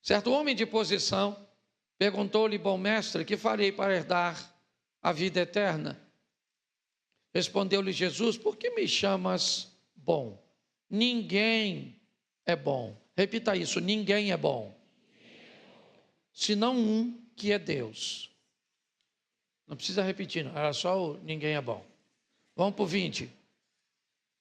Certo homem de posição perguntou-lhe: bom mestre, que farei para herdar a vida eterna? Respondeu-lhe Jesus: por que me chamas bom? Ninguém é bom. Repita isso: ninguém é bom, senão um que é Deus. Não precisa repetir, não. Era só o ninguém é bom. Vamos para o 20.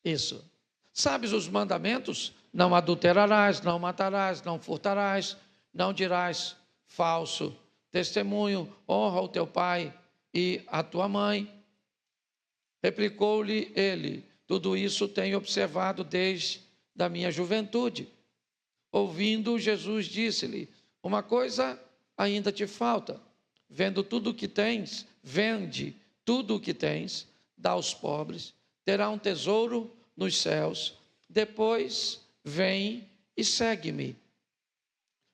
Isso. Sabes os mandamentos? Não adulterarás, não matarás, não furtarás, não dirás falso testemunho, honra o teu pai e a tua mãe. Replicou-lhe ele: tudo isso tenho observado desde a minha juventude. Ouvindo, Jesus disse-lhe: uma coisa ainda te falta. Vende tudo o que tens, dá aos pobres, terá um tesouro nos céus. Depois vem e segue-me.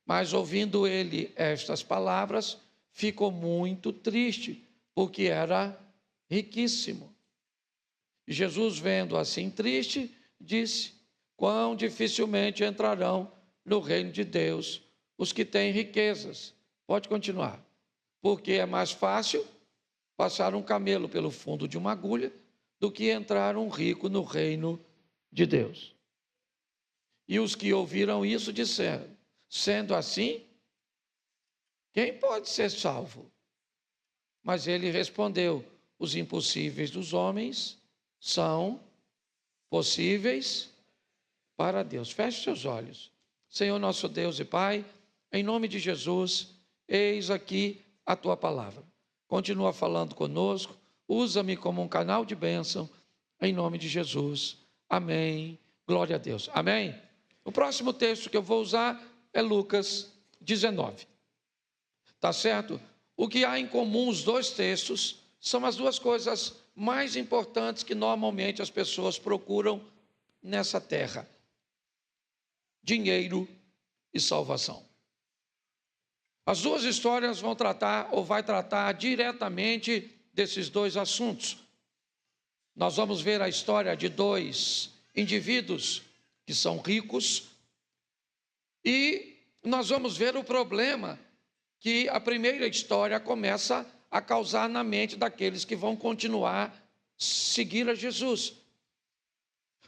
Mas ouvindo ele estas palavras, ficou muito triste, porque era riquíssimo. E Jesus, vendo assim triste, disse: quão dificilmente entrarão no reino de Deus os que têm riquezas. Pode continuar. Porque é mais fácil passar um camelo pelo fundo de uma agulha do que entrar um rico no reino de Deus. E os que ouviram isso disseram: sendo assim, quem pode ser salvo? Mas ele respondeu: os impossíveis dos homens são possíveis para Deus. Feche seus olhos. Senhor nosso Deus e Pai, em nome de Jesus, eis aqui a tua palavra. Continua falando conosco, usa-me como um canal de bênção, em nome de Jesus. Amém. Glória a Deus. Amém. O próximo texto que eu vou usar é Lucas 19. Tá certo? O que há em comum os dois textos são as duas coisas mais importantes que normalmente as pessoas procuram nessa terra: dinheiro e salvação. As duas histórias vão tratar ou vai tratar diretamente desses dois assuntos. Nós vamos ver a história de dois indivíduos que são ricos e nós vamos ver o problema que a primeira história começa a causar na mente daqueles que vão continuar seguir a Jesus.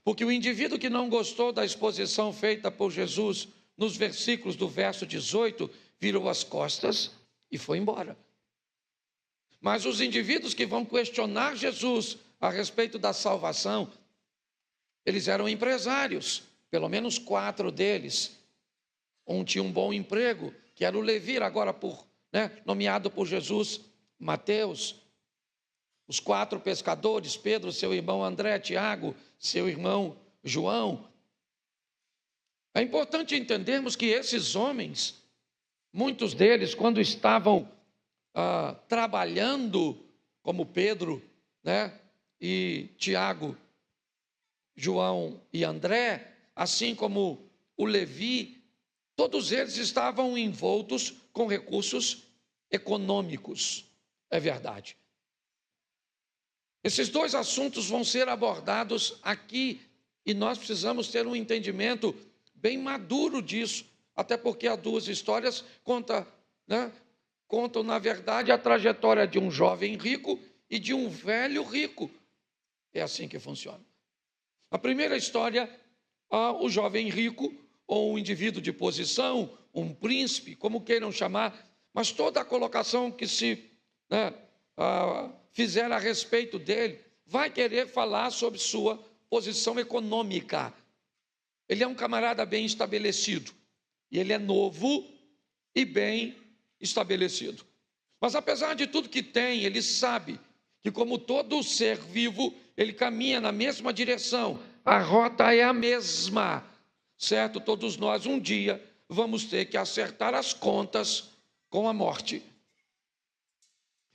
Porque o indivíduo que não gostou da exposição feita por Jesus nos versículos do verso 18, virou as costas e foi embora. Mas os indivíduos que vão questionar Jesus a respeito da salvação, eles eram empresários, pelo menos 4 deles. Um tinha um bom emprego, que era o Levi, agora nomeado por Jesus, Mateus. Os 4 pescadores, Pedro, seu irmão André, Tiago, seu irmão João. É importante entendermos que esses homens, muitos deles, quando estavam trabalhando, como Pedro, e Tiago, João e André, assim como o Levi, todos eles estavam envoltos com recursos econômicos. É verdade. Esses dois assuntos vão ser abordados aqui e nós precisamos ter um entendimento bem maduro disso, até porque as duas histórias contam, na verdade, a trajetória de um jovem rico e de um velho rico. É assim que funciona. A primeira história, o jovem rico, ou um indivíduo de posição, um príncipe, como queiram chamar, mas toda a colocação que se fizer a respeito dele, vai querer falar sobre sua posição econômica. Ele é um camarada bem estabelecido, e ele é novo e bem estabelecido. Mas apesar de tudo que tem, ele sabe que, como todo ser vivo, ele caminha na mesma direção, a rota é a mesma, certo? Todos nós um dia vamos ter que acertar as contas com a morte.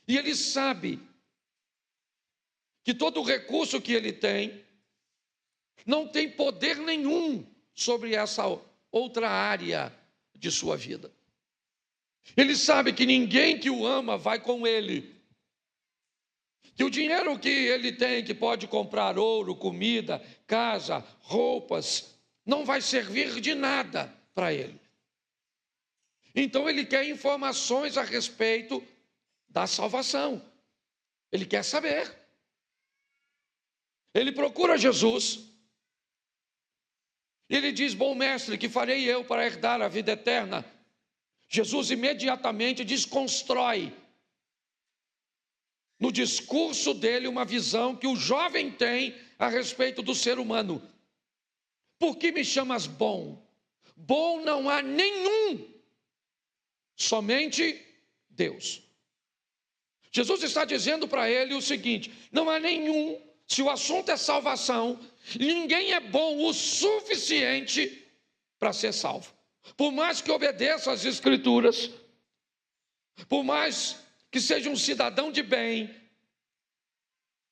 E ele sabe que todo o recurso que ele tem não tem poder nenhum sobre essa outra área de sua vida. Ele sabe que ninguém que o ama vai com ele. Que o dinheiro que ele tem, que pode comprar ouro, comida, casa, roupas, não vai servir de nada para ele. Então ele quer informações a respeito da salvação. Ele quer saber. Ele procura Jesus. Ele diz: bom mestre, que farei eu para herdar a vida eterna? Jesus imediatamente desconstrói no discurso dele uma visão que o jovem tem a respeito do ser humano. Por que me chamas bom? Bom não há nenhum, somente Deus. Jesus está dizendo para ele o seguinte: não há nenhum, se o assunto é salvação, ninguém é bom o suficiente para ser salvo. Por mais que obedeça às Escrituras, por mais que seja um cidadão de bem,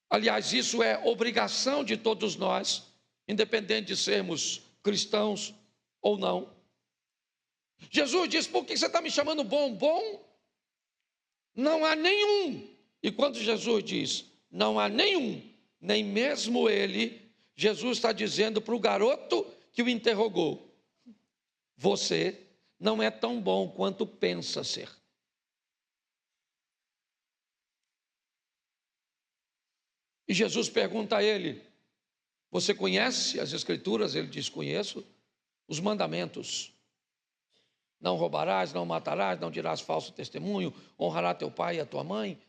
aliás, isso é obrigação de todos nós, independente de sermos cristãos ou não. Jesus diz: por que você está me chamando bom? Bom não há nenhum. E quando Jesus diz não há nenhum, nem mesmo ele, Jesus está dizendo para o garoto que o interrogou: você não é tão bom quanto pensa ser. E Jesus pergunta a ele: você conhece as Escrituras? Ele diz: conheço. Os mandamentos: não roubarás, não matarás, não dirás falso testemunho, honrará teu pai e a tua mãe.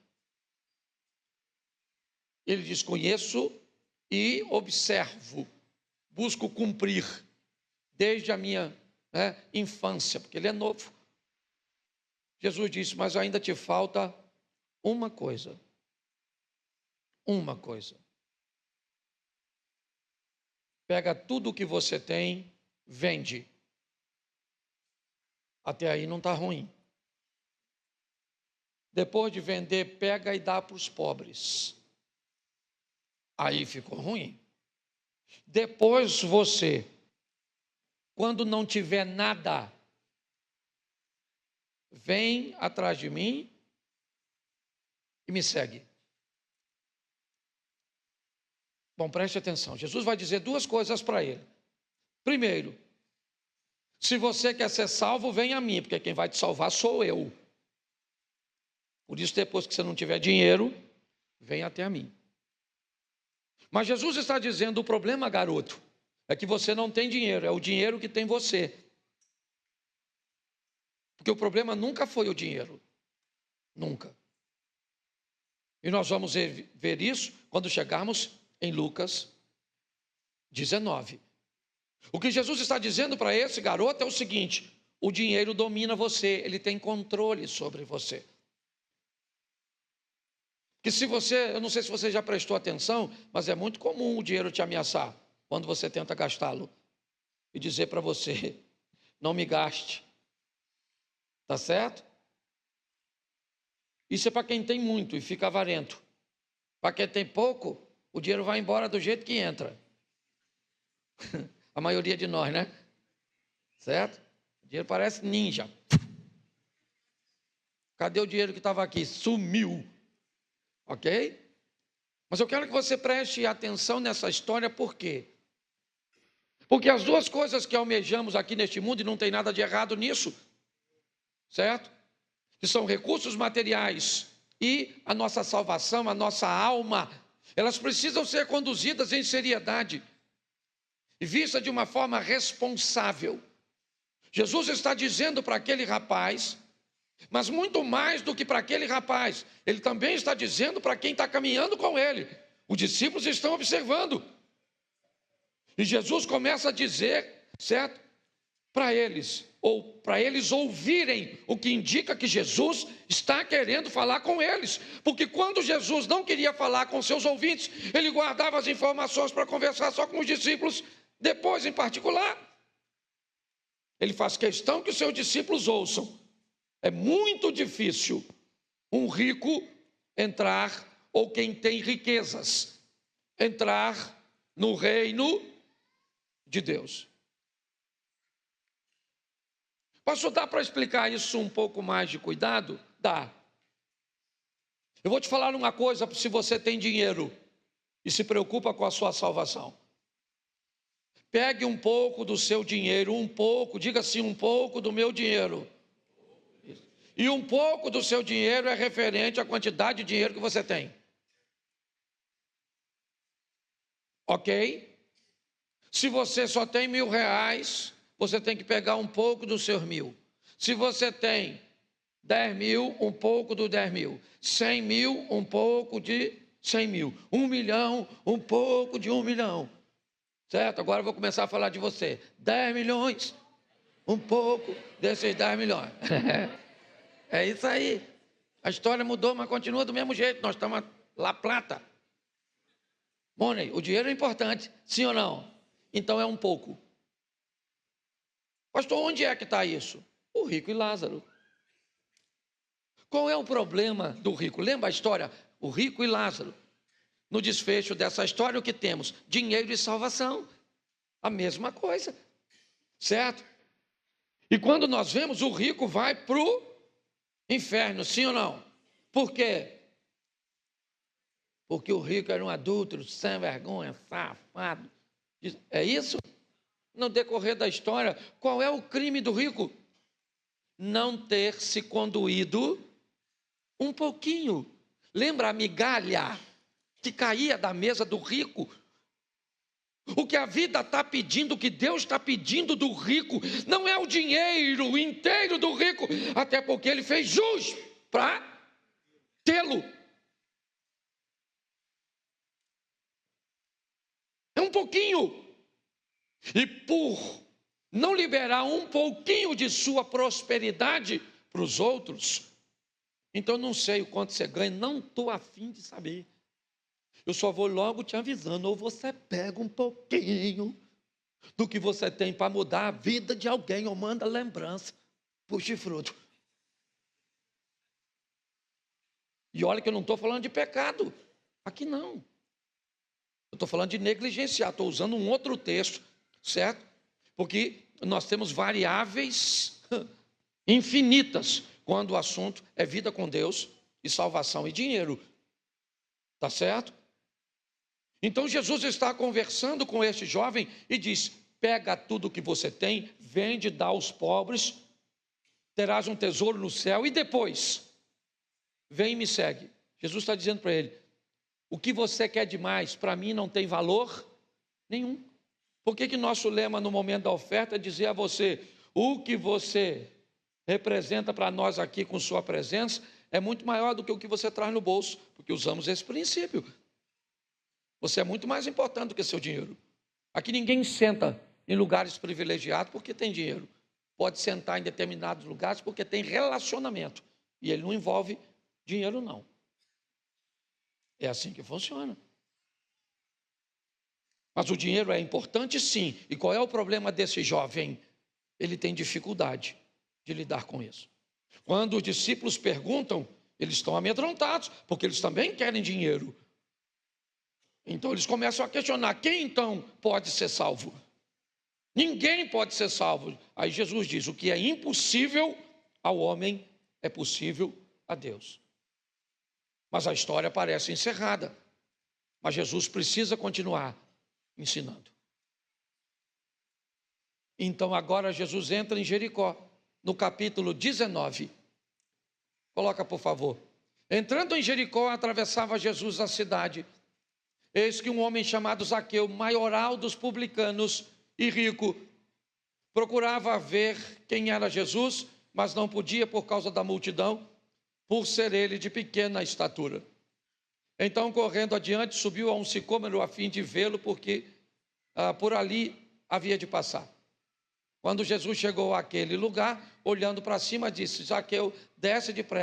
Ele diz: conheço e observo, busco cumprir desde a minha infância, porque ele é novo. Jesus disse: mas ainda te falta uma coisa. Uma coisa. Pega tudo o que você tem, vende. Até aí não está ruim. Depois de vender, pega e dá para os pobres. Aí ficou ruim. Depois você, quando não tiver nada, vem atrás de mim e me segue. Bom, preste atenção. Jesus vai dizer duas coisas para ele. Primeiro, se você quer ser salvo, vem a mim, porque quem vai te salvar sou eu. Por isso, depois que você não tiver dinheiro, vem até a mim. Mas Jesus está dizendo: o problema, garoto, é que você não tem dinheiro, é o dinheiro que tem você. Porque o problema nunca foi o dinheiro. Nunca. E nós vamos ver isso quando chegarmos em Lucas 19. O que Jesus está dizendo para esse garoto é o seguinte: o dinheiro domina você, ele tem controle sobre você. Que se você, eu não sei se você já prestou atenção, mas é muito comum o dinheiro te ameaçar quando você tenta gastá-lo e dizer para você: não me gaste. Tá certo? Isso é para quem tem muito e fica avarento. Para quem tem pouco, o dinheiro vai embora do jeito que entra. A maioria de nós, né? Certo? O dinheiro parece ninja. Cadê o dinheiro que estava aqui? Sumiu. Ok? Mas eu quero que você preste atenção nessa história, por quê? Porque as duas coisas que almejamos aqui neste mundo, e não tem nada de errado nisso, certo? Que são recursos materiais e a nossa salvação, a nossa alma, elas precisam ser conduzidas em seriedade e vista de uma forma responsável. Jesus está dizendo para aquele rapaz, mas muito mais do que para aquele rapaz, ele também está dizendo para quem está caminhando com ele. Os discípulos estão observando. E Jesus começa a dizer, certo? Para eles, ou para eles ouvirem, o que indica que Jesus está querendo falar com eles. Porque quando Jesus não queria falar com seus ouvintes, ele guardava as informações para conversar só com os discípulos, depois em particular. Ele faz questão que os seus discípulos ouçam. É muito difícil um rico entrar, ou quem tem riquezas, entrar no reino de Deus. Posso dar para explicar isso um pouco mais de cuidado? Dá. Eu vou te falar uma coisa: se você tem dinheiro e se preocupa com a sua salvação, pegue um pouco do seu dinheiro, diga assim, um pouco do meu dinheiro, E um pouco do seu dinheiro é referente à quantidade de dinheiro que você tem. Ok? Se você só tem R$ 1.000, você tem que pegar um pouco dos seus 1.000. Se você tem 10.000, um pouco do 10.000. 100.000, um pouco de 100.000. 1.000.000, um pouco de 1.000.000. Certo? Agora eu vou começar a falar de você. 10 milhões, um pouco desses 10 milhões. É isso aí. A história mudou, mas continua do mesmo jeito. Nós estamos lá plata. Money, o dinheiro é importante, sim ou não? Então é um pouco. Pastor, onde é que está isso? O rico e Lázaro. Qual é o problema do rico? Lembra a história? O rico e Lázaro. No desfecho dessa história, o que temos? Dinheiro e salvação. A mesma coisa. Certo? E quando nós vemos, o rico vai para o inferno, sim ou não? Por quê? Porque o rico era um adúltero, sem vergonha, safado. É isso? No decorrer da história, qual é o crime do rico? Não ter se conduído um pouquinho. Lembra a migalha que caía da mesa do rico? O que a vida está pedindo, o que Deus está pedindo do rico, não é o dinheiro inteiro do rico, até porque ele fez jus para tê-lo. É um pouquinho. E por não liberar um pouquinho de sua prosperidade para os outros, então não sei o quanto você ganha, não estou afim de saber. Eu só vou logo te avisando, ou você pega um pouquinho do que você tem para mudar a vida de alguém, ou manda lembrança para o chifrudo. E olha que eu não estou falando de pecado, aqui não. Eu estou falando de negligenciar, estou usando um outro texto, certo? Porque nós temos variáveis infinitas quando o assunto é vida com Deus e salvação e dinheiro. Tá certo? Então Jesus está conversando com este jovem e diz: pega tudo que você tem, vende, dá aos pobres, terás um tesouro no céu e depois vem e me segue. Jesus está dizendo para ele: o que você quer demais, para mim não tem valor nenhum. Por que nosso lema no momento da oferta é dizer a você: o que você representa para nós aqui com sua presença é muito maior do que o que você traz no bolso, porque usamos esse princípio. Você é muito mais importante do que seu dinheiro. Aqui ninguém senta em lugares privilegiados porque tem dinheiro. Pode sentar em determinados lugares porque tem relacionamento. E ele não envolve dinheiro, não. É assim que funciona. Mas o dinheiro é importante, sim. E qual é o problema desse jovem? Ele tem dificuldade de lidar com isso. Quando os discípulos perguntam, eles estão amedrontados, porque eles também querem dinheiro. Então eles começam a questionar: quem então pode ser salvo? Ninguém pode ser salvo. Aí Jesus diz: o que é impossível ao homem é possível a Deus. Mas a história parece encerrada. Mas Jesus precisa continuar ensinando. Então agora Jesus entra em Jericó, no capítulo 19. Coloca, por favor. Entrando em Jericó, atravessava Jesus a cidade. Eis que um homem chamado Zaqueu, maioral dos publicanos e rico, procurava ver quem era Jesus, mas não podia por causa da multidão, por ser ele de pequena estatura. Então, correndo adiante, subiu a um sicômoro a fim de vê-lo, porque por ali havia de passar. Quando Jesus chegou àquele lugar, olhando para cima, disse: Zaqueu, desce depressa,